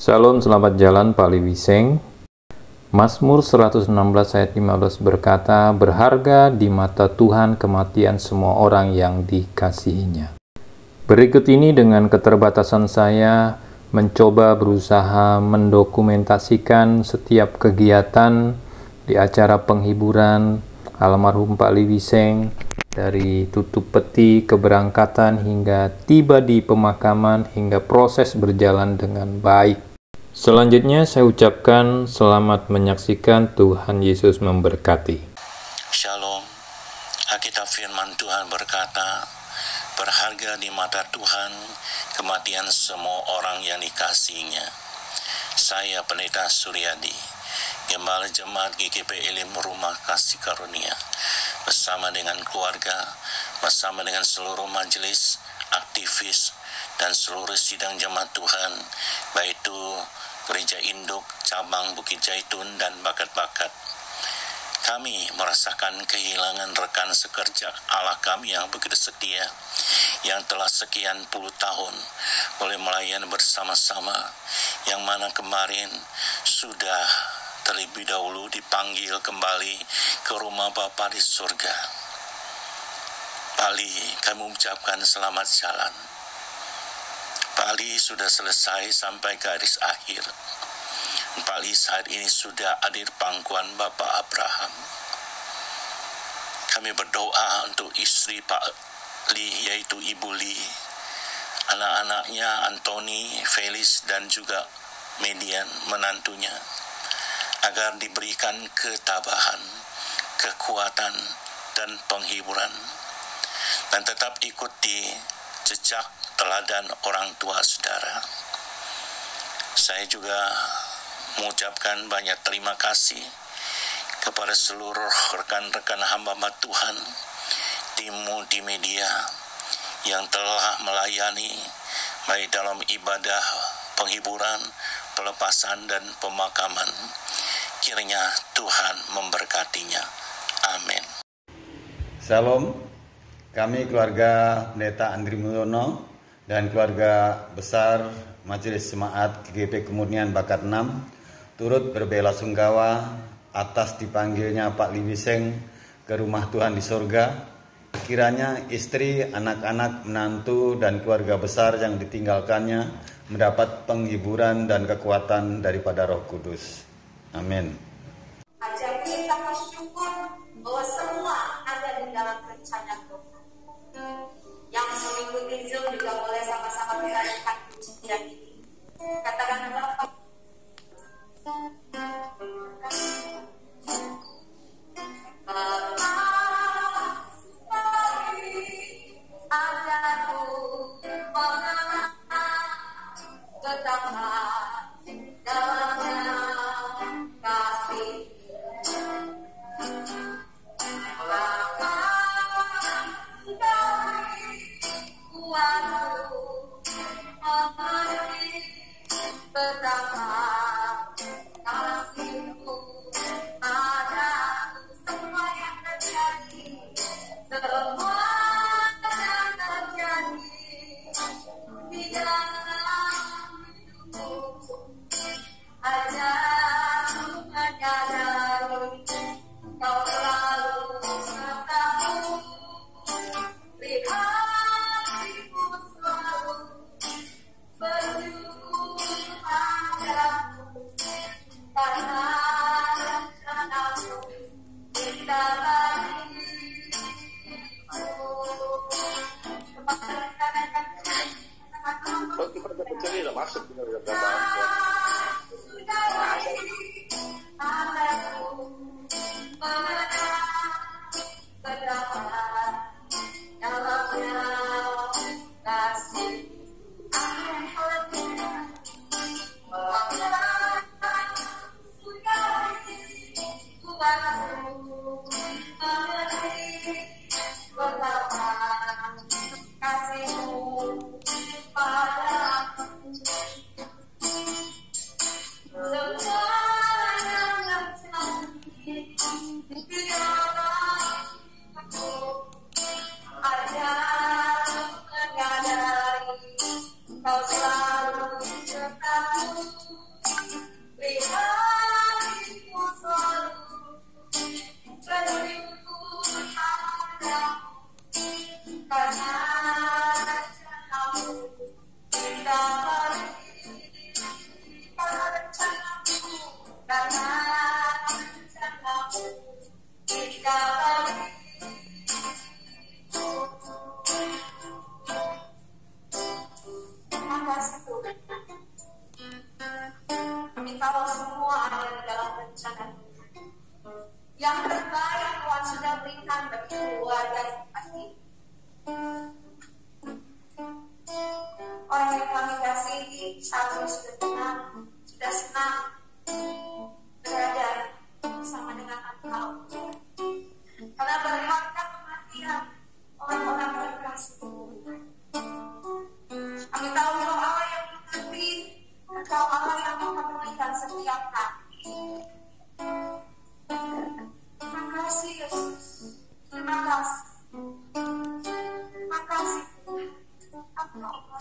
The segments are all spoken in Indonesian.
Salam, selamat jalan Pak Liwiseng. Mazmur 116 ayat 15 berkata, berharga di mata Tuhan kematian semua orang yang dikasihinya. Berikut ini dengan keterbatasan saya mencoba berusaha mendokumentasikan setiap kegiatan di acara penghiburan almarhum Pak Liwiseng, dari tutup peti, keberangkatan, hingga tiba di pemakaman, hingga proses berjalan dengan baik. Selanjutnya saya ucapkan selamat menyaksikan. Tuhan Yesus memberkati. Shalom. Alkitab firman Tuhan berkata, berharga di mata Tuhan kematian semua orang yang dikasihinya. Saya Pendeta Suryadi, Gembala Jemaat GKP Elim Rumah Kasih Karunia, bersama dengan keluarga, bersama dengan seluruh majelis, aktivis, dan seluruh sidang jemaat Tuhan, baik itu Gereja Induk, Cabang Bukit Jaitun, dan bakat-bakat. Kami merasakan kehilangan rekan sekerja Allah kami yang begitu setia, yang telah sekian puluh tahun boleh melayani bersama-sama, yang mana kemarin sudah terlebih dahulu dipanggil kembali ke rumah Bapa di surga. Pak Ali, kami mengucapkan selamat jalan. Pak Ali sudah selesai sampai garis akhir. Pak Ali saat ini sudah ada di pangkuan Bapak Abraham. Kami berdoa untuk istri Pak Li, yaitu Ibu Li, anak-anaknya Anthony, Felix, dan juga Median, menantunya, agar diberikan ketabahan, kekuatan, dan penghiburan, dan tetap ikuti jejak teladan orang tua saudara. Saya juga mengucapkan banyak terima kasih kepada seluruh rekan-rekan hamba Tuhan tim multimedia yang telah melayani baik dalam ibadah penghiburan, pelepasan, dan pemakaman. Kiranya Tuhan memberkatinya. Amin. Salam, kami keluarga Pendeta Andri Mulyono dan keluarga besar Majelis Jemaat GKP Kemurnian Bakat 6 turut berbelasungkawa atas dipanggilnya Pak Liwiseng ke rumah Tuhan di surga. Kiranya istri, anak-anak, menantu, dan keluarga besar yang ditinggalkannya mendapat penghiburan dan kekuatan daripada Roh Kudus. Amin. Ajar kita bersyukur bahwa semua ada di dalam rencana Tuhan. Yang mengikuti Zoom juga boleh sama-sama merayakan pujian ini. Katakan Bapak. Masuk benar Kalau semua ada di dalam rencana Tuhan. Yang terbaik Tuhan sudah berikan bagi keluarga yang pasti. Orang yang kami kasihi saat ini sudah senang berada bersama dengan Engkau. Karena berharga kematian orang-orang terkasih. Kami tahu Engkau Allah yang mengerti, Engkau Allah yang mempedulikan setiap hati. Terima kasih Yesus. Terima kasih. Terima kasih Tuhan. Engkau Allah.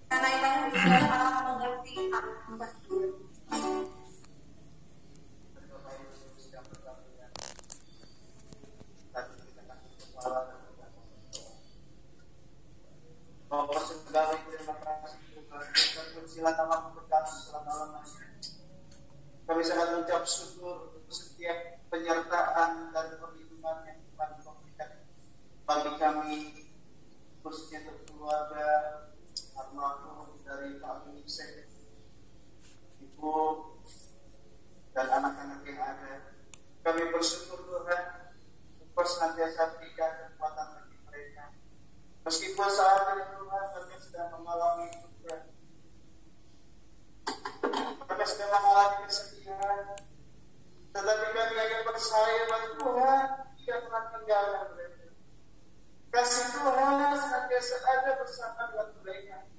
Karena yang diberikan Allah mengerti apa berdua. Bapak segala terima kasih Tuhan. Dan bersilakan memberkati selama-lamanya. Kami sangat mengucap syukur untuk setiap penyertaan dan perlindungan yang Tuhan berikan bagi kami, khususnya untuk keluarga almarhum dari Pak Minisek, Ibu dan anak-anak yang ada. Kami bersyukur Tuhan, Engkau senantiasa berikan kekuatan bagi mereka. Meskipun saat ini Tuhan kami sedang mengalami kesulitan, kami sedang mengalami kesedihan, tetapi kami akan percaya bahwa Tuhan tidak pernah tinggalkan mereka. Kasih Tuhan senantiasa ada bersama dengan mereka.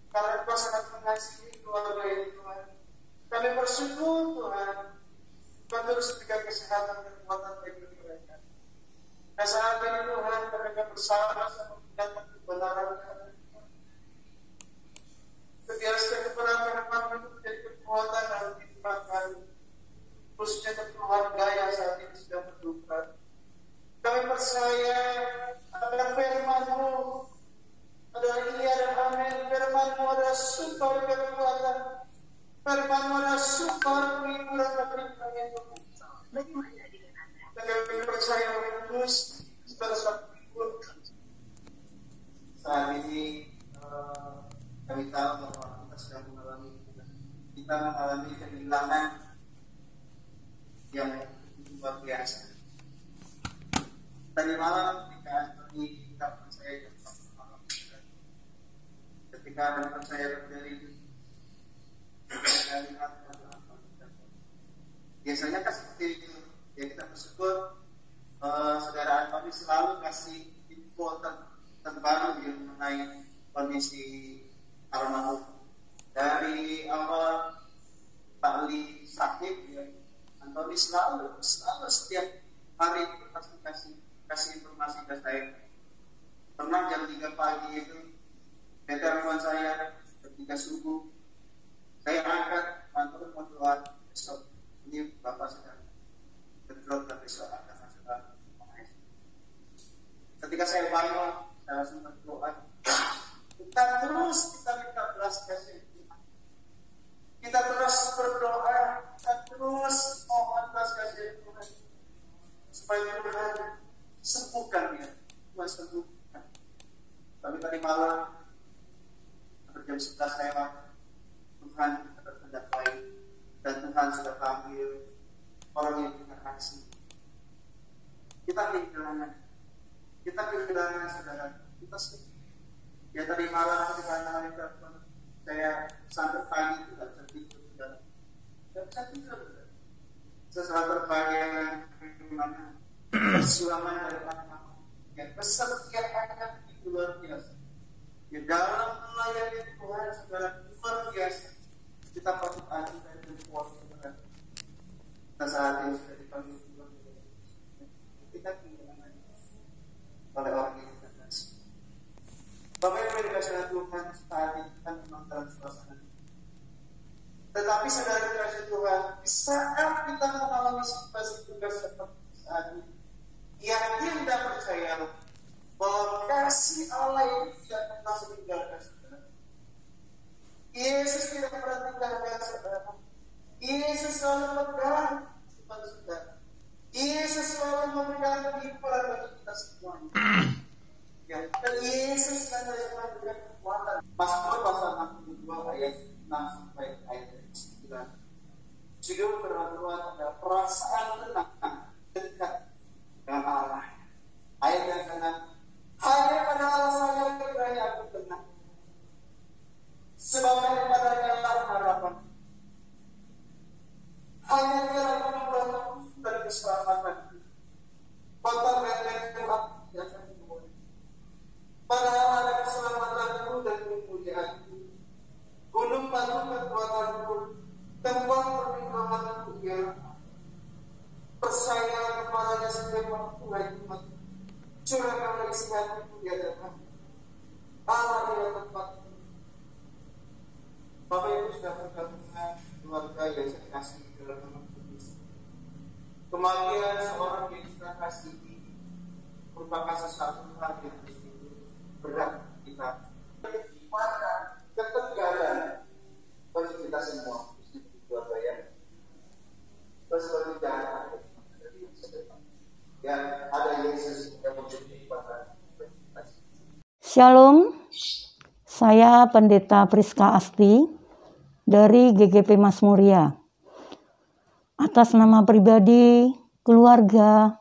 Karena Engkau sangat mengasihi keluarga ini Tuhan. Kami bersyukur Tuhan, Engkau terus berikan kesehatan dan kekuatan bagi mereka. Nah saat ini Tuhan mereka bersama-sama mendatang kebenaran kami. Kebiasaan kebenaran kami menjadi kekuatan dalam kehidupan kami, khususnya untuk keluarga yang saat ini sedang berduka. Kami percaya akan firman-Mu adalah iya dan amin. Firman-Mu adalah sumber kekuatan. Firman-Mu adalah sumber penghiburan bagi kami Tuhan. Dan kami percaya terus sebagai satu hibur. Saat ini kami tahu bahwa kita sedang mengalami kehilangan yang luar biasa. Tadi malam ketika percaya ketika ada percaya dari biasanya kan seperti itu ya, kita bersyukur saudara kami selalu kasih info terbaru mengenai kondisi almarhum dari awal Pak Li sakit ya. Antoni selalu setiap hari itu pasti kasih informasi ke saya. Pernah jam 3 pagi itu telepon saya ketika subuh, saya angkat, Antoni mau doa besok ini Bapak sedang berdrop dan besok akan masuk ke ICU. Ketika saya bangun, saya langsung berdoa. Kita minta belas kasih. Kita terus berdoa, kita terus mohon belas kasih Tuhan supaya Tuhan sembuhkan dia, Tuhan sembuhkan. Tapi tadi malam jam 11 lewat, Tuhan berkehendak baik dan Tuhan sudah panggil orang yang kita kasih. Kita kehilangan saudara, kita sedih. Ya tadi malam ketika hari telepon saya sampai pagi itu tidak bisa tidur, tidak bisa tidur. Sesuatu terbahagia bagaimana perjuangan dari anak-anak yang besar setiap anak itu luar biasa. Di dalam melayani Tuhan saudara luar biasa. Kita patut aji dan berkuat saudara. Kita saat ini sudah dipanggil Tuhan. Kita kehilangan oleh orang yang kita kasih. Bapak Ibu yang dikasihi Tuhan, saat ini kita memang dalam suasana. Tetapi saudara dikasihi Tuhan, di saat kita mengalami situasi tugas seperti saat ini, yang tidak percaya bahwa kasih Allah itu tidak pernah meninggalkan saudara. Yesus tidak pernah meninggalkan saudara. Yesus selalu pegang kepada saudara. Yesus selalu memberikan hiburan bagi kita semuanya. Ya, dan Yesus kan dari memberikan kekuatan. Mazmur pasal 62 sudah pergabungan keluarga yang saya kasih dalam nama Kristus. Kematian seorang yang kita kasihi merupakan sesuatu hal yang berat kita. Gimana ketegaran bagi kita semua, keluarga ya. Terus berbicara yang ada Yesus yang menjadi kepada. Shalom, saya Pendeta Priska Asti dari GGP Masmuria. Atas nama pribadi, keluarga,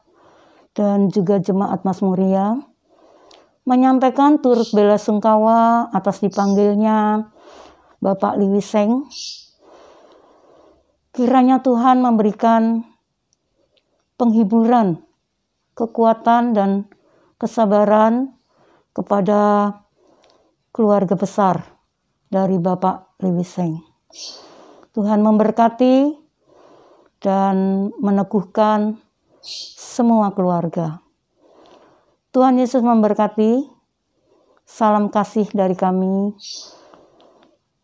dan juga jemaat Masmuria, menyampaikan turut bela sungkawa atas dipanggilnya Bapak Liwiseng. Kiranya Tuhan memberikan penghiburan, kekuatan, dan kesabaran kepada keluarga besar dari Bapak Liwiseng. Tuhan memberkati dan meneguhkan semua keluarga. Tuhan Yesus memberkati. Salam kasih dari kami,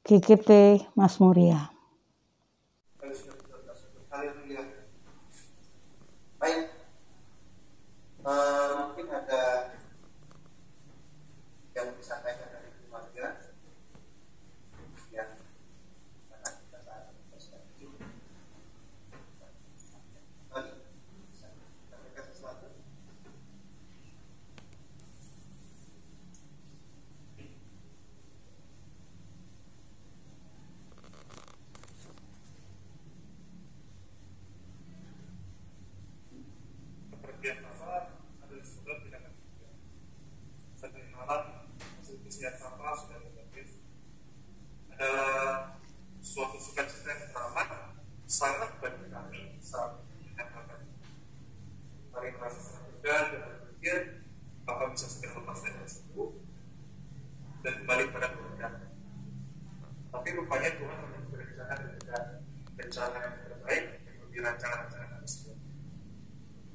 GGP Masmuria. Baik, mungkin ada yang disampaikan dari keluarga yang akan kita bahas. Sampaikan sesuatu. Kepergian Papa adalah sebab tidak akan juga. Sampai malam hasil pesiar Papa sudah negatif. Adalah suatu sukacita yang teramat sangat bagi kami saat menyatakan. Mari merasa sangat lega dan berpikir Papa bisa segera lepas dari sembuh dan kembali pada keluarga. Tapi rupanya Tuhan memang berencana dengan rencana yang terbaik menurut rancangan-rancangan manusia.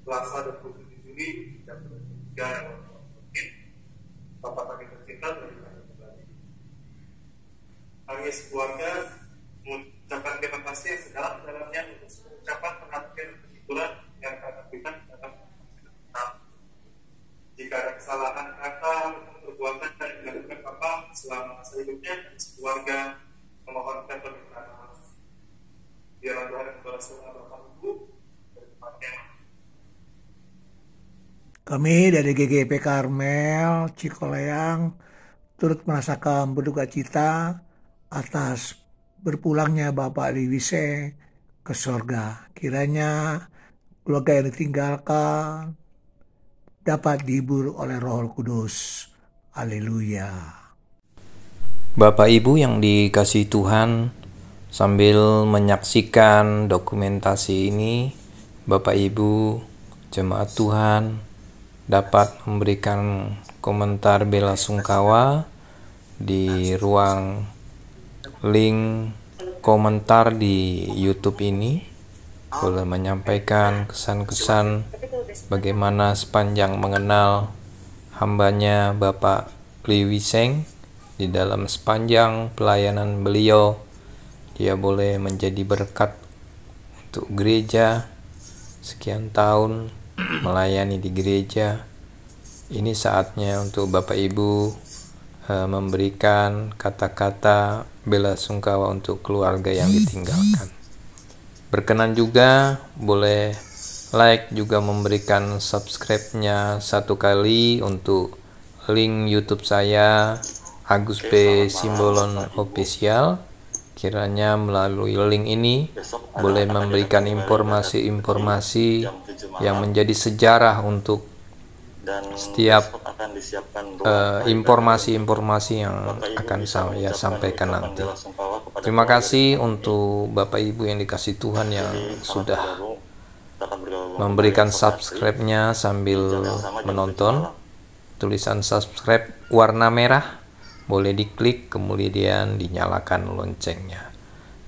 Selasa 27 Juli jam 3 mungkin Bapak kami tercinta berikan kembali. Tangis keluarga mengucapkan terima kasih yang sedalam dalamnya untuk ucapan perhatian dan kebetulan yang kami berikan dalam mengenal. Jika ada kesalahan kata atau perbuatan yang dilakukan Bapak selama masa hidupnya dan keluarga memohonkan permintaan maaf. Biarlah Tuhan yang membalas Bapak Ibu dari tempatnya. Kami dari GGP Karmel Cikoleang turut merasakan berduka cita atas berpulangnya Bapak Liwiseng ke surga. Kiranya keluarga yang ditinggalkan dapat dihibur oleh Roh Kudus. Haleluya. Bapak Ibu yang dikasihi Tuhan, sambil menyaksikan dokumentasi ini, Bapak Ibu jemaat Tuhan dapat memberikan komentar bela sungkawa di ruang link komentar di YouTube ini. Boleh menyampaikan kesan-kesan bagaimana sepanjang mengenal hambanya Bapak Liwiseng, di dalam sepanjang pelayanan beliau dia boleh menjadi berkat untuk gereja sekian tahun melayani di gereja. Ini saatnya untuk Bapak Ibu memberikan kata-kata bela sungkawa untuk keluarga yang ditinggalkan. Berkenan juga boleh like, juga memberikan subscribe-nya 1 kali untuk link YouTube saya, Agus P. Simbolon Official. Kiranya melalui link ini boleh memberikan informasi-informasi yang menjadi sejarah untuk setiap informasi-informasi yang akan saya sampaikan nanti. Terima kasih untuk Bapak Ibu yang dikasihi Tuhan yang sudah memberikan subscribe-nya sambil menonton. Tulisan subscribe warna merah boleh diklik, kemudian dinyalakan loncengnya.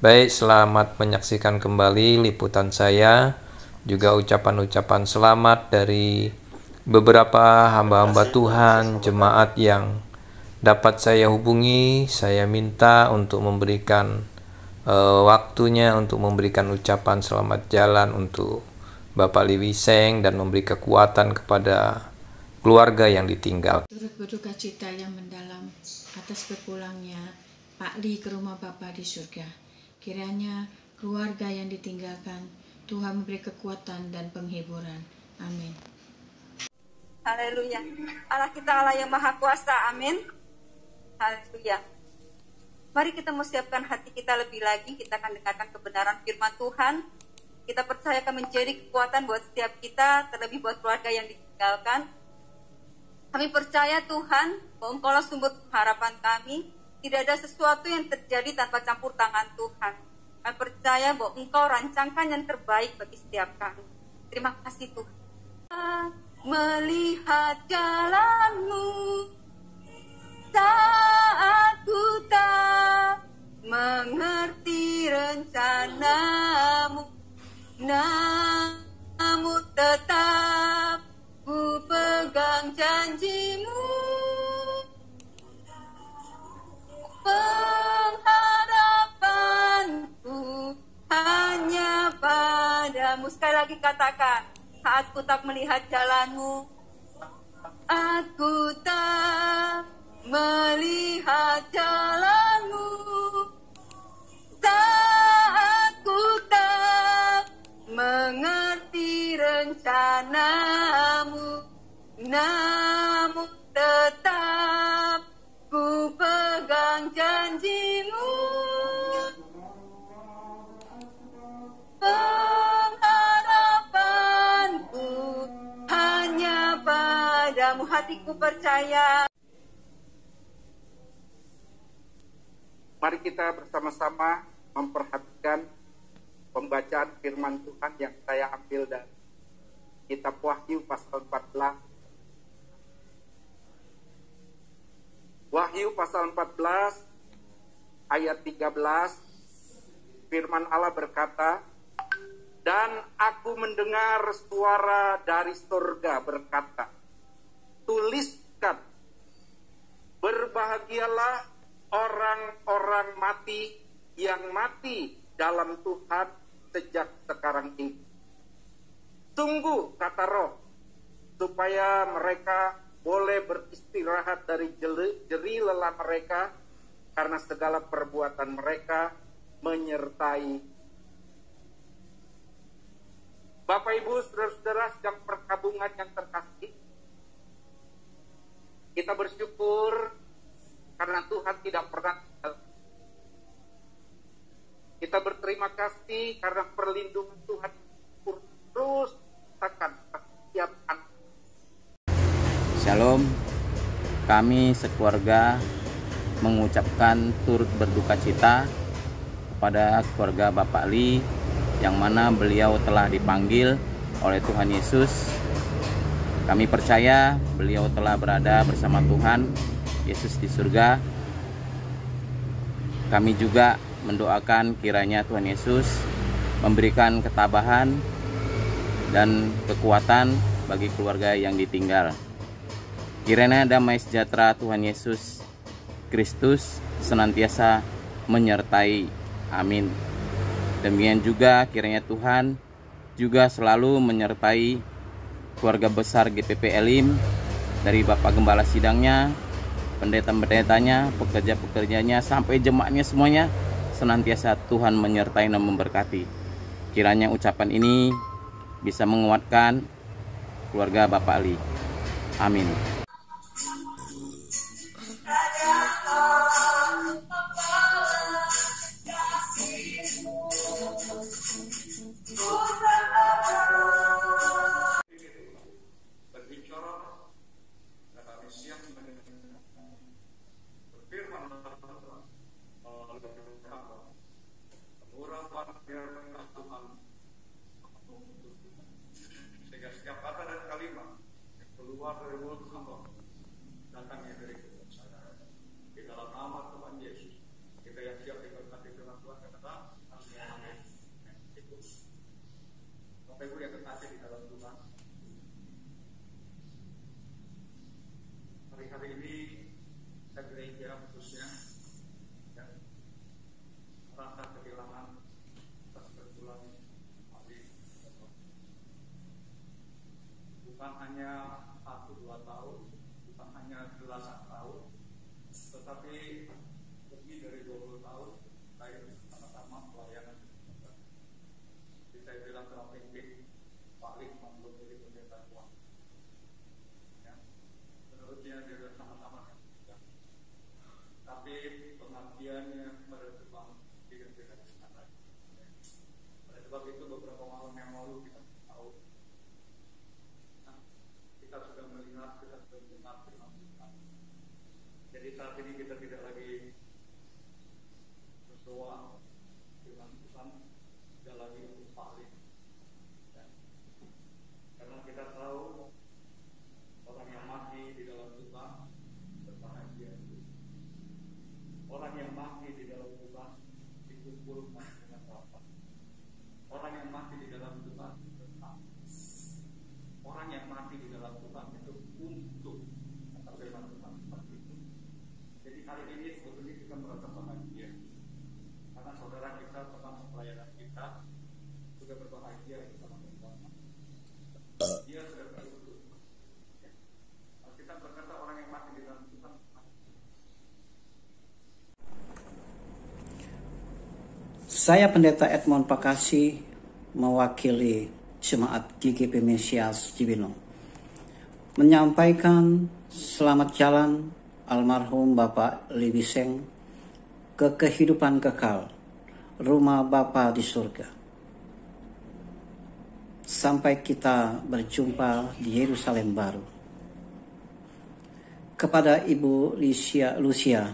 Baik, selamat menyaksikan kembali liputan saya. Juga ucapan-ucapan selamat dari beberapa hamba-hamba Tuhan, jemaat yang dapat saya hubungi. Saya minta untuk memberikan waktunya untuk memberikan ucapan selamat jalan untuk Bapak Lee Wiseng dan memberi kekuatan kepada keluarga yang ditinggal. Turut berduka cita yang mendalam atas berpulangnya Pak Lee ke rumah Bapa di surga. Kiranya keluarga yang ditinggalkan Tuhan memberi kekuatan dan penghiburan. Amin. Haleluya. Allah kita Allah yang Maha Kuasa. Amin. Haleluya. Mari kita mau siapkan hati kita lebih lagi. Kita akan dengarkan kebenaran firman Tuhan. Kita percaya akan menjadi kekuatan buat setiap kita, terlebih buat keluarga yang ditinggalkan. Kami percaya Tuhan bahwa Engkaulah sumber harapan kami. Tidak ada sesuatu yang terjadi tanpa campur tangan Tuhan. Kami percaya bahwa Engkau rancangkan yang terbaik bagi setiap kami. Terima kasih Tuhan. Melihat jalanmu saat ku tak mengerti rencanamu, namun tetap ku pegang janjimu. Pengharapanku hanya padamu. Sekali lagi katakan, saat ku tak melihat jalanmu, aku tak melihat jalanmu, saat ku tak mengerti rencanamu, namun tetap ku pegang janjimu. Pengharapanku hanya padamu, hatiku percaya. Mari kita bersama-sama memperhatikan pembacaan firman Tuhan yang saya ambil dari kitab Wahyu pasal 14. Wahyu pasal 14 ayat 13, firman Allah berkata, "Dan aku mendengar suara dari surga berkata, tuliskan, berbahagialah orang-orang mati yang mati dalam Tuhan sejak sekarang ini. Sungguh, kata Roh, supaya mereka boleh beristirahat dari jerih lelah mereka, karena segala perbuatan mereka menyertai." Bapak Ibu, saudara-saudara sedang perkabungan yang terkasih, kita bersyukur karena Tuhan tidak pernah. Kita berterima kasih karena perlindungan Tuhan terus akan setiap anak. Shalom, kami sekeluarga mengucapkan turut berduka cita kepada keluarga Bapak Lee, yang mana beliau telah dipanggil oleh Tuhan Yesus. Kami percaya beliau telah berada bersama Tuhan Yesus di surga. Kami juga mendoakan kiranya Tuhan Yesus memberikan ketabahan dan kekuatan bagi keluarga yang ditinggal. Kiranya damai sejahtera Tuhan Yesus Kristus senantiasa menyertai. Amin. Demikian juga kiranya Tuhan juga selalu menyertai keluarga besar GPP Elim, dari Bapak Gembala Sidangnya, pendeta-pendetanya, pekerja-pekerjanya, sampai jemaatnya semuanya, senantiasa Tuhan menyertai dan memberkati. Kiranya ucapan ini bisa menguatkan keluarga Bapak Lee. Amin. Sehingga setiap kata dan kalimat yang keluar dari mulut hamba datangnya dari kebenaran. Di dalam nama Tuhan Yesus, kita yang siap diberkati dengan Tuhan kata, amin. Bapak Ibu yang terkasih di dalam Tuhan, hari-hari ini kita gereja khususnya merasa kehilangan bukan hanya 1-2 tahun, bukan hanya belasan tahun, tetapi lebih dari 20 tahun saya sama-sama pelayanan. Jadi saya bilang sama pemimpin paling belum jadi pendeta tua. Ya. Menurutnya dia sudah sama-sama. Ya. Tapi pengabdiannya pada Tuhan tidak bisa disangka. Oleh sebab itu beberapa malam yang lalu kita tahu, kita sudah melihat, kita sudah mendengar firman Tuhan. Jadi saat ini kita tidak lagi berdoa firman Tuhan, tidak lagi untuk paling. Ya. Karena kita tahu orang yang mati di dalam Tuhan berbahagia. Orang yang mati di dalam Tuhan dikumpulkan dengan Bapa. Orang yang mati di dalam Tuhan tetap. Orang yang mati di dalam Tuhan itu untuk firman Tuhan seperti itu. Jadi hari ini sebetulnya kita merasa bahagia karena saudara kita teman pelayanan kita sudah berbahagia bersama Tuhan. Dia sudah berlutut. Kita berkata orang yang mati di dalam Tuhan. Saya Pendeta Edmond Pakasi mewakili Jemaat GGP Mesias Cibinong menyampaikan selamat jalan almarhum Bapak Lee Wiseng ke kehidupan kekal, rumah Bapa di surga. Sampai kita berjumpa di Yerusalem baru. Kepada Ibu Lucia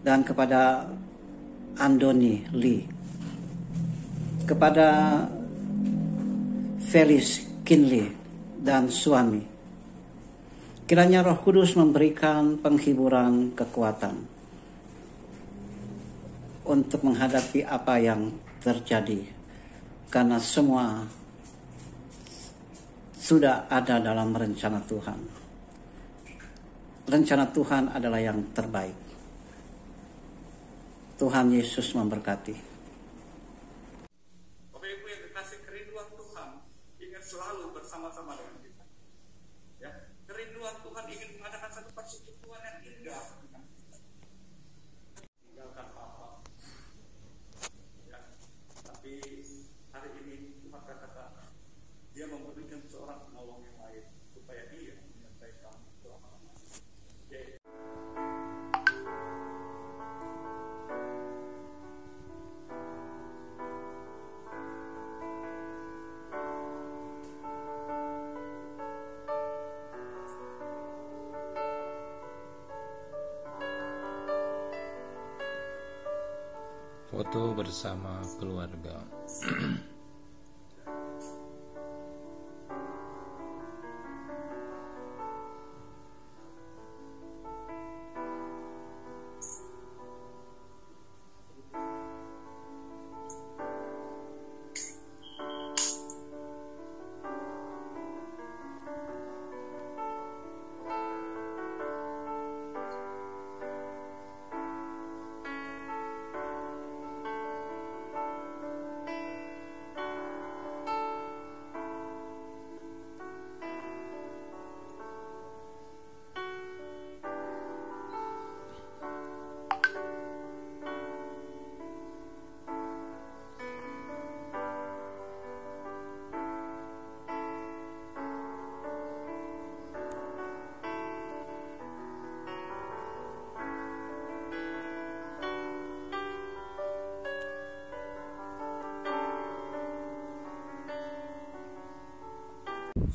dan kepada Andoni Lee, kepada Felis Kinley dan suami, kiranya Roh Kudus memberikan penghiburan kekuatan untuk menghadapi apa yang terjadi, karena semua sudah ada dalam rencana Tuhan. Rencana Tuhan adalah yang terbaik. Tuhan Yesus memberkati. Bapak Ibu yang dikasih, kerinduan Tuhan ingin selalu bersama-sama dengan kita. Ya, kerinduan Tuhan ingin mengadakan satu persekutuan yang indah. Tinggalkan apa? Ya, tapi hari ini Tuhan berkata, Dia memberikan seorang penolong yang lain supaya Dia menyelesaikan selama-lamanya. Foto bersama keluarga.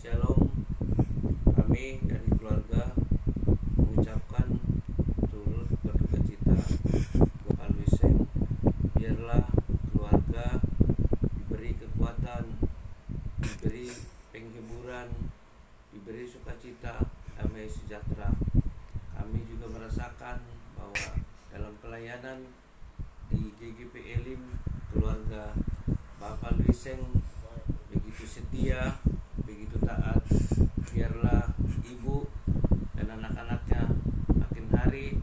Shalom, kami dari keluarga mengucapkan turut berduka cita Bapak Wiseng. Biarlah keluarga diberi kekuatan, diberi penghiburan, diberi sukacita, damai sejahtera. Kami juga merasakan bahwa dalam pelayanan di GGP Elim, keluarga Bapak Wiseng begitu setia, begitu taat. Biarlah ibu dan anak-anaknya makin hari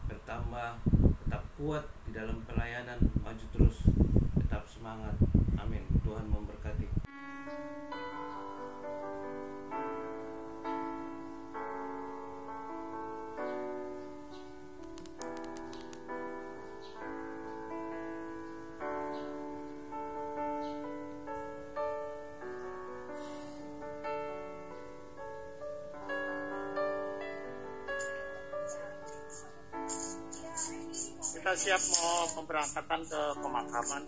bertambah, tetap kuat di dalam pelayanan, maju terus, tetap semangat. Amin. Tuhan memberkati. kita siap mau pemberangkatan ke pemakaman.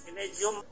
Ini Zoom.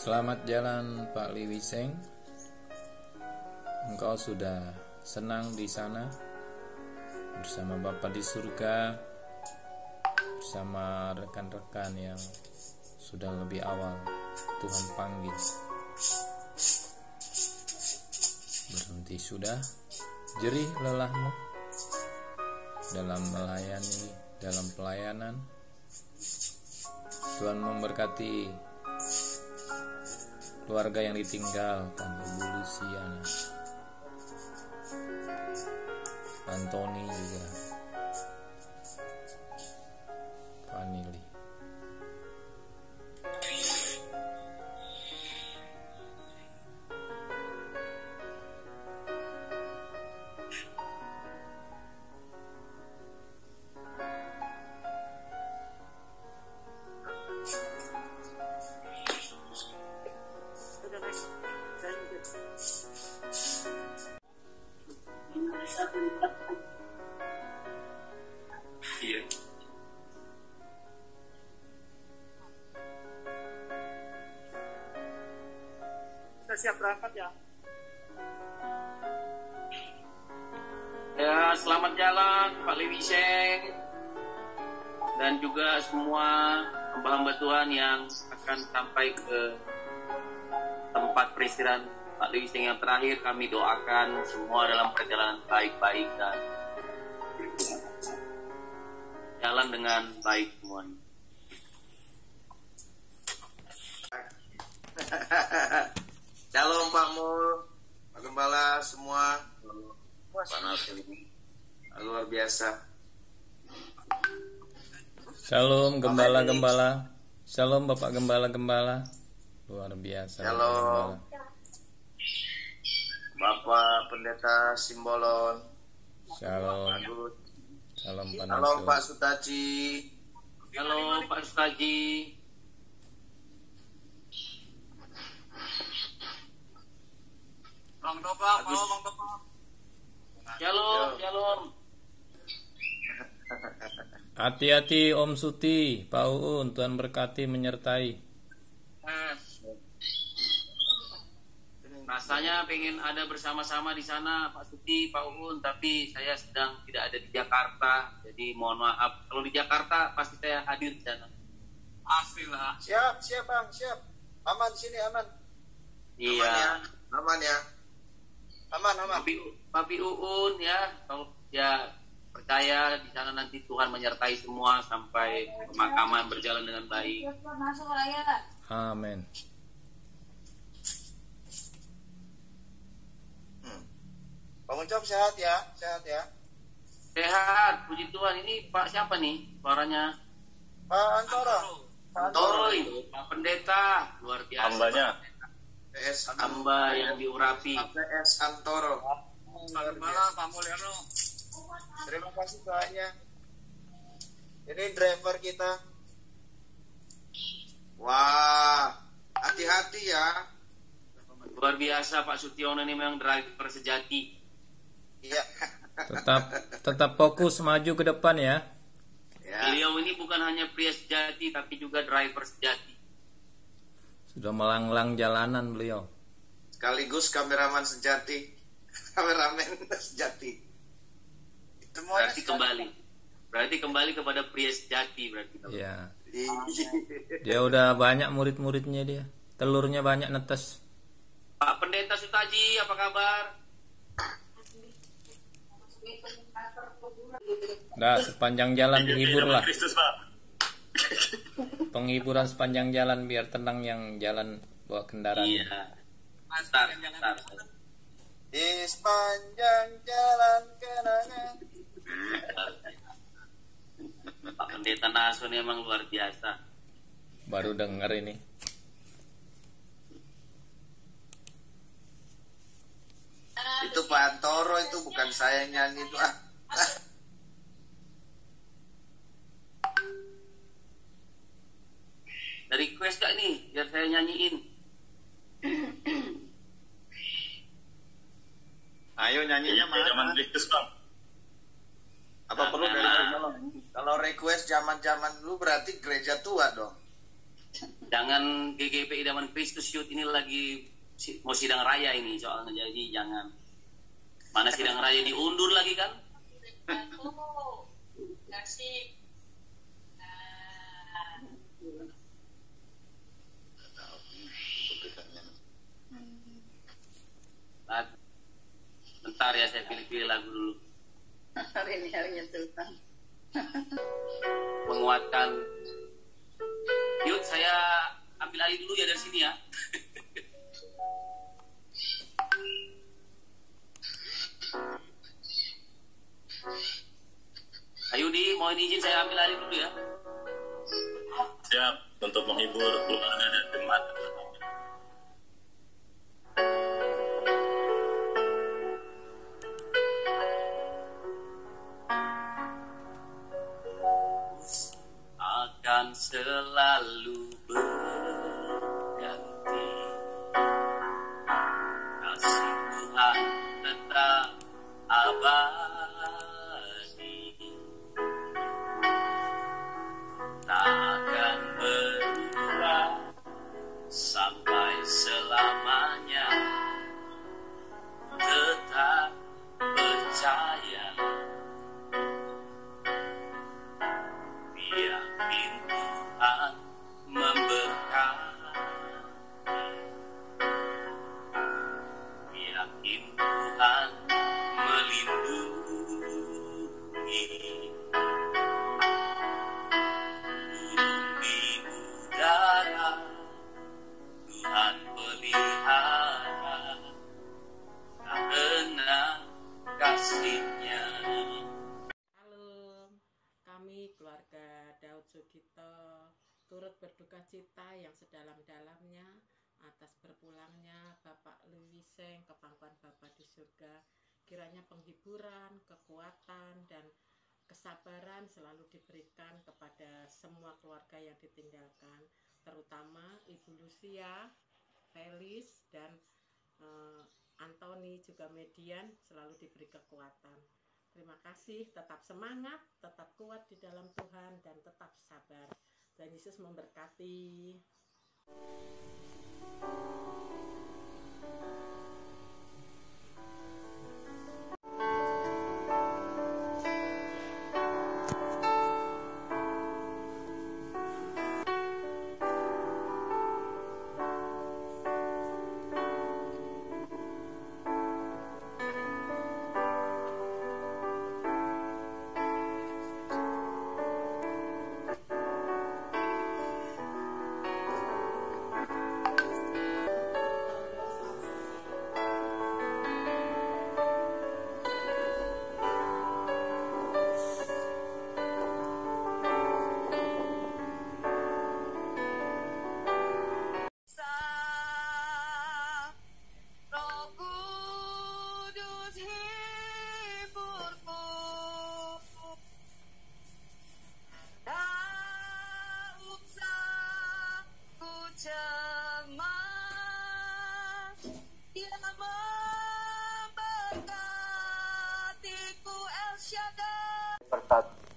Selamat jalan Pak Liwiseng. Engkau sudah senang di sana bersama Bapa di surga, bersama rekan-rekan yang sudah lebih awal Tuhan panggil. Berhenti sudah, jerih lelahmu dalam melayani, dalam pelayanan. Tuhan memberkati keluarga yang ditinggalkan, Ibu Luciana, Antoni juga, Vanili. Iya. Kita siap berangkat ya. Ya, selamat jalan Pak Liwiseng dan juga semua hamba-hamba Tuhan yang akan sampai ke tempat peristirahatan Pak Liwiseng yang terakhir. Kami doakan semua dalam perjalanan baik-baik dan jalan dengan baik semuanya. Shalom Pak Mul, Pak Gembala semua. Pak Nasil luar biasa. Shalom Gembala-Gembala. Shalom Bapak Gembala-Gembala. Luar biasa. Shalom Bapak Pendeta Simbolon. Shalom. Agus. Salam Pak Halo Nasil. Pak Sutaji. Halo Pak Sutaji. Bang Topak, halo Bang Topak. Shalom, shalom. Hati-hati Om Suti, Pak Uun, Tuhan berkati menyertai. Rasanya pengen ada bersama-sama di sana Pak Suti, Pak Uun, tapi saya sedang tidak ada di Jakarta, jadi mohon maaf. Kalau di Jakarta pasti saya hadir di sana. Asli lah. Siap Bang, siap. Aman sini, aman. Iya. Aman ya. Aman. Papi Uun ya, kalau ya percaya di sana nanti Tuhan menyertai semua sampai pemakaman berjalan dengan baik. Masuk ya. Amin. Bang Ucap sehat ya. Sehat, puji Tuhan. Ini Pak siapa nih suaranya? Pak Antoro. Antoro itu, Pak Pendeta, luar biasa. Hambanya. PS Hamba yang diurapi. PS Antoro. Pak Gembala, Pak Mulyono. Terima kasih doanya. Ini driver kita. Wah, Hati-hati ya. Luar biasa Pak Sutiono ini memang driver sejati. Iya. Tetap fokus maju ke depan ya. Beliau ini bukan hanya pria sejati tapi juga driver sejati. Sudah melanglang jalanan beliau. Sekaligus kameraman sejati. Kameramen sejati. Berarti kembali kepada pria sejati berarti. Iya. Dia udah banyak murid-muridnya dia. Telurnya banyak netes. Pak Pendeta Sutaji, apa kabar? Nah, sepanjang jalan dihibur lah. Penghiburan sepanjang jalan biar tenang yang jalan bawa kendaraan. Iya. Mantap. Di sepanjang jalan kenangan. Pak Pendeta Nason emang luar biasa. Baru denger ini. Itu Pak Antoro, itu bukan saya nyanyi itu. Ada request gak nih biar saya nyanyiin? Ayo nyanyinya mana? Apa perlu dari kalau request zaman-zaman dulu berarti gereja tua dong. Jangan GGP Idaman Kristus Youth ini lagi mau sidang raya ini soalnya, jadi jangan. Mana sidang raya diundur lagi kan? Kasih. Bentar ya, saya pilih-pilih lagu dulu. Hari ini harinya Sultan. Menguatkan. Yuk, saya ambil alih dulu ya dari sini ya. Ayo Di, mohon izin saya ambil alih dulu ya. Siap, untuk menghibur keluarga dan jemaat. Akan selalu berganti, kasih Tuhan tetap abadi, tak akan berubah sampai selamanya. Tetap percaya, yakin Tuhan memberkati, yakin Tuhan melindungi, burung di udara Tuhan pelihara karena kasih-Nya. Kami keluarga Daud Sugito turut berduka cita yang sedalam-dalamnya atas berpulangnya Bapak Lewiseng ke pangkuan Bapa di surga. Kiranya penghiburan, kekuatan, dan kesabaran selalu diberikan kepada semua keluarga yang ditinggalkan, terutama Ibu Lucia, Felis, dan Antoni juga Median selalu diberi kekuatan. Terima kasih, tetap semangat, tetap kuat di dalam Tuhan, dan tetap sabar. Tuhan Yesus memberkati.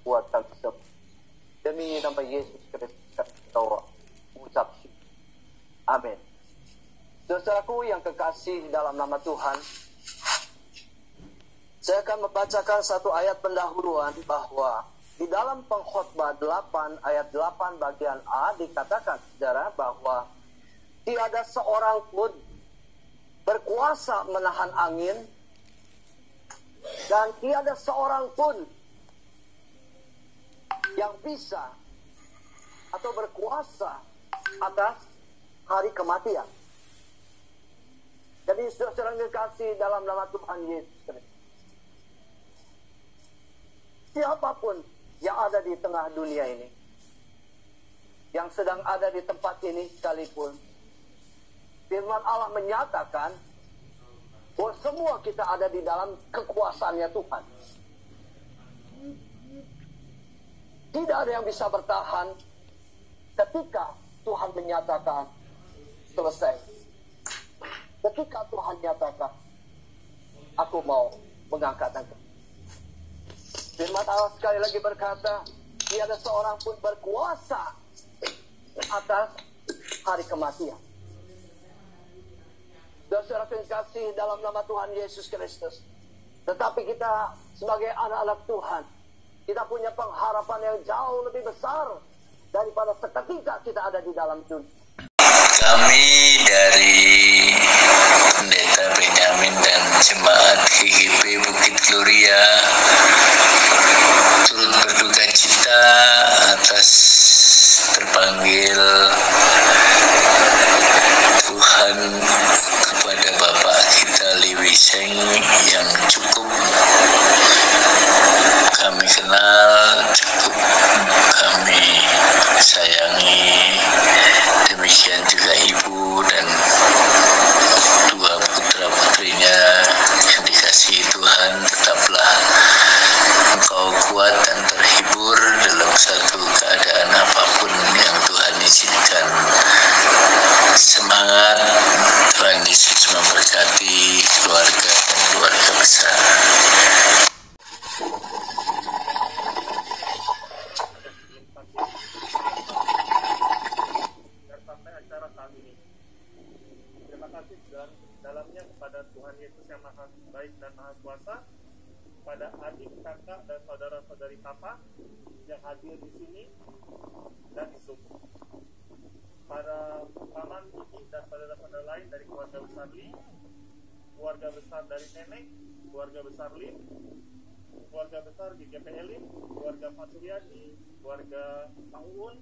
buat kami semua. Demi nama Yesus Kristus kita mengucap syukur. Amin. Saudaraku yang kekasih dalam nama Tuhan, saya akan membacakan satu ayat pendahuluan bahwa di dalam Pengkhotbah 8 ayat 8 bagian A dikatakan, saudara, bahwa tiada seorang pun berkuasa menahan angin dan tiada seorang pun yang bisa atau berkuasa atas hari kematian. Jadi saudara yang dikasihi dalam nama Tuhan Yesus Kristus, siapapun yang ada di tengah dunia ini, yang sedang ada di tempat ini sekalipun, firman Allah menyatakan bahwa semua kita ada di dalam kekuasaannya Tuhan. Tidak ada yang bisa bertahan ketika Tuhan menyatakan selesai. Ketika Tuhan nyatakan, aku mau mengangkat engkau. Firman Allah sekali lagi berkata, tiada seorang pun berkuasa atas hari kematian. Saudara terkasih dalam nama Tuhan Yesus Kristus. Tetapi kita sebagai anak-anak Tuhan, kita punya pengharapan yang jauh lebih besar daripada seketika kita ada di dalam dunia. Kami dari Pendeta Benyamin dan Jemaat GGP Bukit Gloria turut berduka cita atas terpanggil Tuhan kepada Bapak kita Liwi Seng yang cukup kami kenal, cukup kami sayangi. Demikian juga ibu dan dua putra-putrinya yang dikasihi Tuhan. Tetaplah engkau kuat dan terhibur dalam satu keadaan apapun yang Tuhan izinkan. Semangat, Tuhan Yesus memberkati keluarga dan keluarga besar. Pada adik, kakak, dan saudara-saudari Papa yang hadir di sini dan di Zoom. Para paman, ibu, dan saudara-saudara lain dari keluarga besar Li, keluarga besar dari Nenek, keluarga besar Lim, keluarga besar GGP Elim, keluarga Pak Suryadi, keluarga Pak Uun,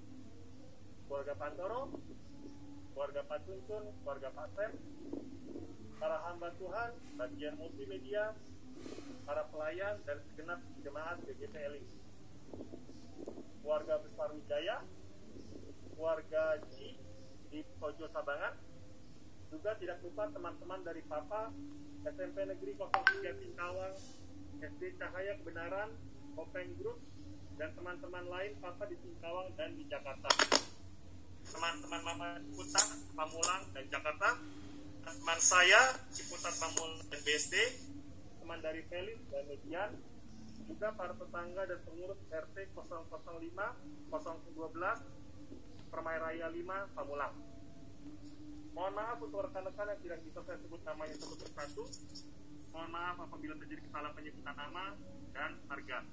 keluarga Pantoro, keluarga Pak Tuntun, keluarga Pak Sem, para hamba Tuhan, bagian multimedia, para pelayan dan segenap jemaat GGP Elim, keluarga besar Wijaya, keluarga Ji di Pojo Sabangan, juga tidak lupa teman-teman dari Papa, SMP Negeri 03 Singkawang, SD Cahaya Kebenaran, Kopeng Group, dan teman-teman lain Papa di Singkawang dan di Jakarta. Teman-teman Mama Ciputat, Pamulang, dan Jakarta, teman saya Ciputat, Pamulang, dan BSD, teman dari Felix dan Median, juga para tetangga dan pengurus RT 005, 012, Permai Raya 5, Pamulang. Mohon maaf untuk rekan-rekan yang tidak bisa saya sebut namanya satu persatu. Mohon maaf apabila terjadi kesalahan penyebutan nama dan harga.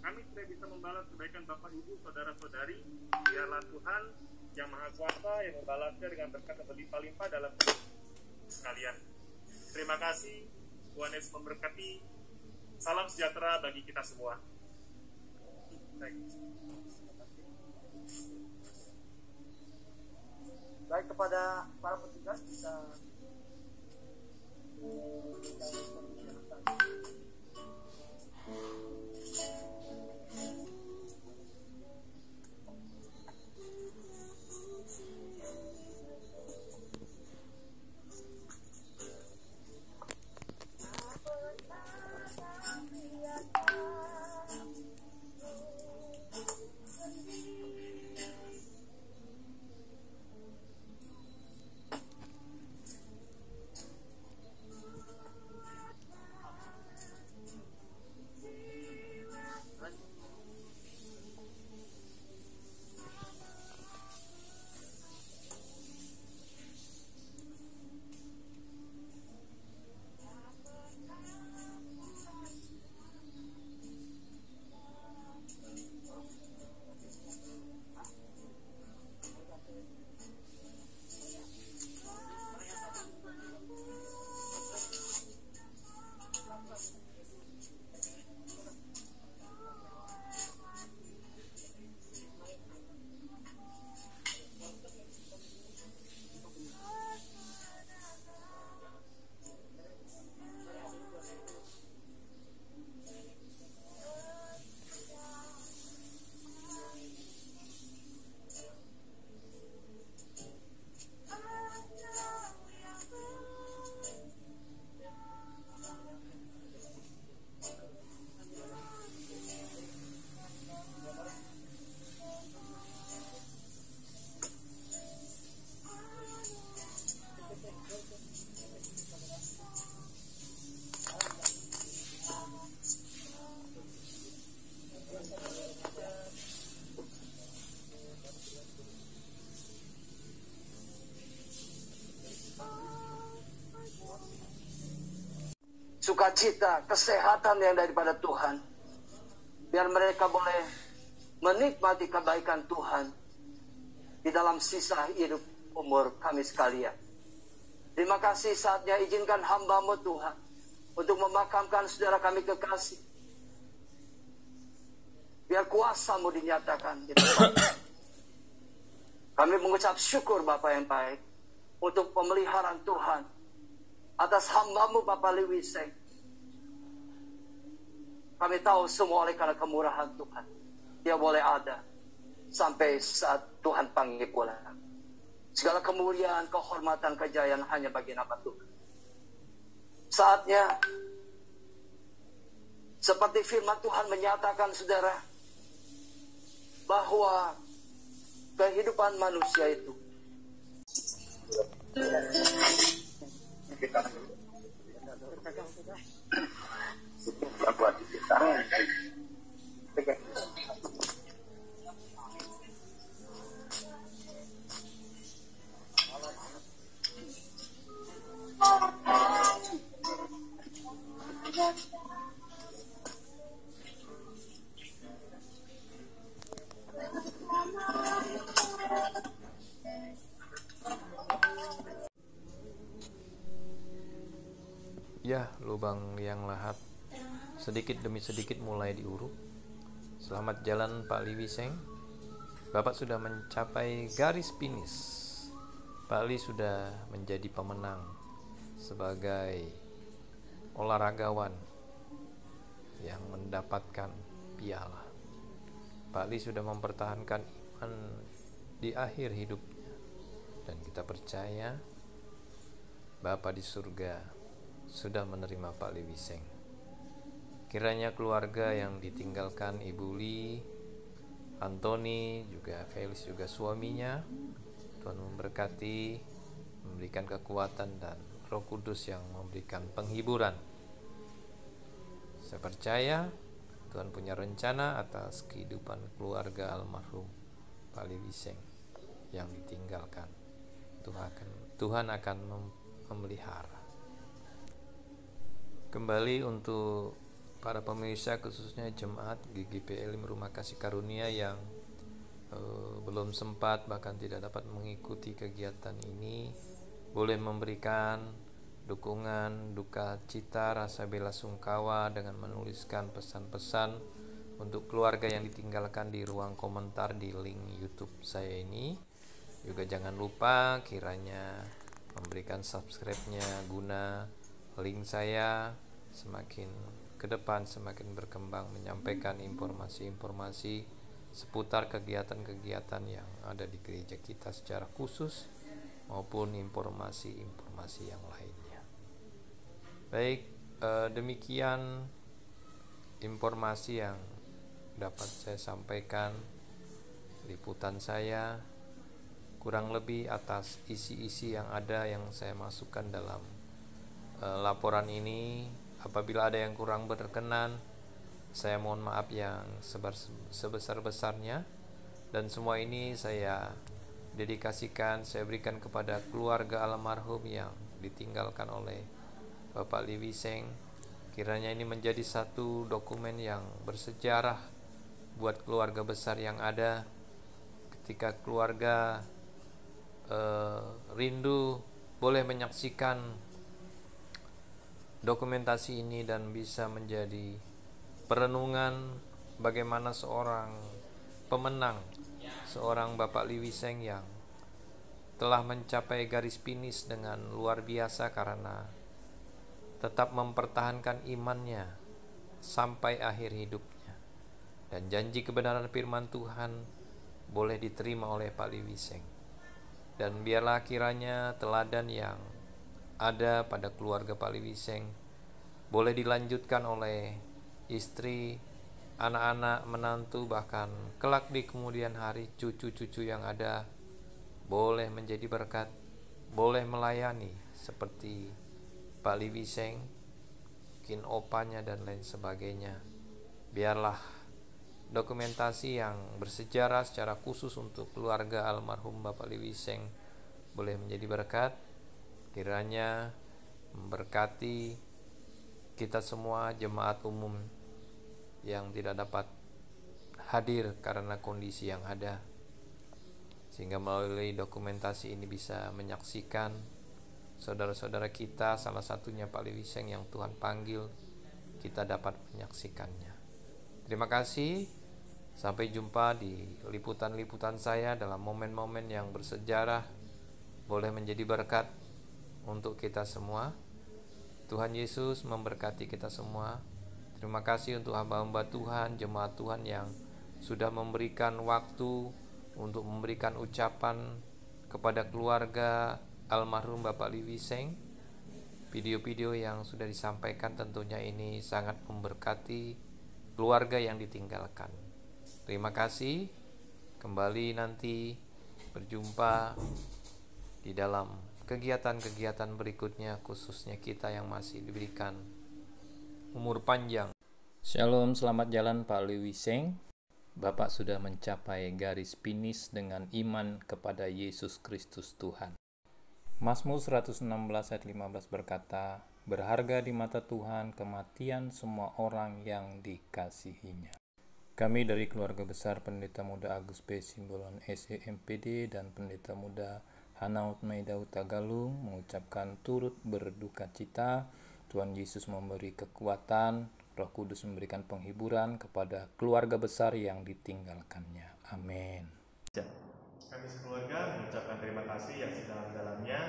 Kami tidak bisa membalas kebaikan Bapak Ibu, Saudara-saudari. Biarlah Tuhan yang Maha Kuasa yang membalasnya dengan berkat yang berlimpah-limpah dalam hidup sekalian. Terima kasih. Tuhan Yesus memberkati. Salam sejahtera bagi kita semua. Baik, kepada para petugas kita sukacita, kesehatan yang daripada Tuhan. Biar mereka boleh menikmati kebaikan Tuhan di dalam sisa hidup umur kami sekalian. Terima kasih, saatnya izinkan hamba-Mu Tuhan untuk memakamkan saudara kami kekasih. Biar kuasa-Mu dinyatakan di depan. Kami mengucap syukur Bapa yang baik untuk pemeliharaan Tuhan atas hamba-Mu Bapak Lee Wiseng. Kami tahu semua oleh karena kemurahan Tuhan, Dia boleh ada sampai saat Tuhan panggil pulang. Segala kemuliaan, kehormatan, kejayaan hanya bagi nama Tuhan. Saatnya, seperti firman Tuhan menyatakan saudara, bahwa kehidupan manusia itu Ya, lubang yang lahat sedikit demi sedikit mulai diuruk. Selamat jalan Pak Lee Wiseng. Bapak sudah mencapai garis finish. Pak Lee sudah menjadi pemenang sebagai olahragawan yang mendapatkan piala. Pak Lee sudah mempertahankan iman di akhir hidupnya, dan kita percaya Bapa di surga sudah menerima Pak Lee Wiseng. Kiranya keluarga yang ditinggalkan Ibu Lee, Anthony, juga Felix, juga suaminya, Tuhan memberkati, memberikan kekuatan, dan Roh Kudus yang memberikan penghiburan. Saya percaya Tuhan punya rencana atas kehidupan keluarga almarhum Pak Lee Wiseng yang ditinggalkan. Tuhan akan memelihara. Kembali untuk para pemirsa, khususnya jemaat GGP Elim Rumah Kasih Karunia yang belum sempat bahkan tidak dapat mengikuti kegiatan ini, boleh memberikan dukungan, duka cita, rasa bela sungkawa dengan menuliskan pesan-pesan untuk keluarga yang ditinggalkan di ruang komentar di link YouTube saya ini. Juga jangan lupa kiranya memberikan subscribe-nya guna link saya semakin ke depan semakin berkembang, menyampaikan informasi-informasi seputar kegiatan-kegiatan yang ada di gereja kita secara khusus maupun informasi-informasi yang lainnya. Baik, demikian informasi yang dapat saya sampaikan, liputan saya kurang lebih atas isi-isi yang ada yang saya masukkan dalam laporan ini. Apabila ada yang kurang berkenan, saya mohon maaf yang sebesar-besarnya, dan semua ini saya dedikasikan, saya berikan kepada keluarga almarhum yang ditinggalkan oleh Bapak Lee Wiseng. Kiranya ini menjadi satu dokumen yang bersejarah buat keluarga besar yang ada. Ketika keluarga rindu, boleh menyaksikan dokumentasi ini dan bisa menjadi perenungan bagaimana seorang pemenang, seorang Bapak Lee Wiseng yang telah mencapai garis finish dengan luar biasa karena tetap mempertahankan imannya sampai akhir hidupnya, dan janji kebenaran firman Tuhan boleh diterima oleh Pak Lee Wiseng. Dan biarlah kiranya teladan yang ada pada keluarga Pak Lee Wiseng boleh dilanjutkan oleh istri, anak-anak, menantu, bahkan kelak di kemudian hari cucu-cucu yang ada boleh menjadi berkat, boleh melayani seperti Pak Lee Wiseng, mungkin opanya dan lain sebagainya. Biarlah dokumentasi yang bersejarah secara khusus untuk keluarga almarhum Bapak Lee Wiseng boleh menjadi berkat. Kiranya memberkati kita semua jemaat umum yang tidak dapat hadir karena kondisi yang ada, sehingga melalui dokumentasi ini bisa menyaksikan saudara-saudara kita, salah satunya Pak Lewiseng yang Tuhan panggil, kita dapat menyaksikannya. Terima kasih. Sampai jumpa di liputan-liputan saya dalam momen-momen yang bersejarah, boleh menjadi berkat untuk kita semua. Tuhan Yesus memberkati kita semua. Terima kasih untuk hamba-hamba Tuhan, jemaat Tuhan yang sudah memberikan waktu untuk memberikan ucapan kepada keluarga almarhum Bapak Lewiseng. Video-video yang sudah disampaikan tentunya ini sangat memberkati keluarga yang ditinggalkan. Terima kasih. Kembali nanti berjumpa di dalam kegiatan-kegiatan berikutnya, khususnya kita yang masih diberikan umur panjang. Shalom, selamat jalan Pak Lewiseng. Bapak sudah mencapai garis finish dengan iman kepada Yesus Kristus Tuhan. Mazmur 116 ayat 15 berkata, berharga di mata Tuhan kematian semua orang yang dikasihinya. Kami dari keluarga besar Pendeta Muda Agus P. Simbolon SEMPD dan Pendeta Muda Hanaut Maidaud Tagalung mengucapkan turut berduka cita. Tuhan Yesus memberi kekuatan, Roh Kudus memberikan penghiburan kepada keluarga besar yang ditinggalkannya. Amin. Kami sekeluarga mengucapkan terima kasih yang sedalam-dalamnya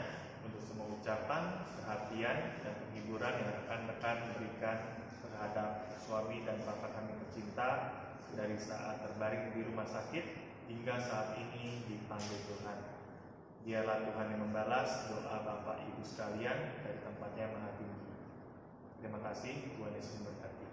untuk semua ucapan, perhatian, dan penghiburan yang rekan-rekan berikan terhadap suami dan bapak kami tercinta dari saat terbaring di rumah sakit hingga saat ini dipanggil Tuhan. Biarlah Tuhan yang membalas doa Bapak Ibu sekalian dari tempatnya yang maha tinggi. Terima kasih, Tuhan Yesus memberkati.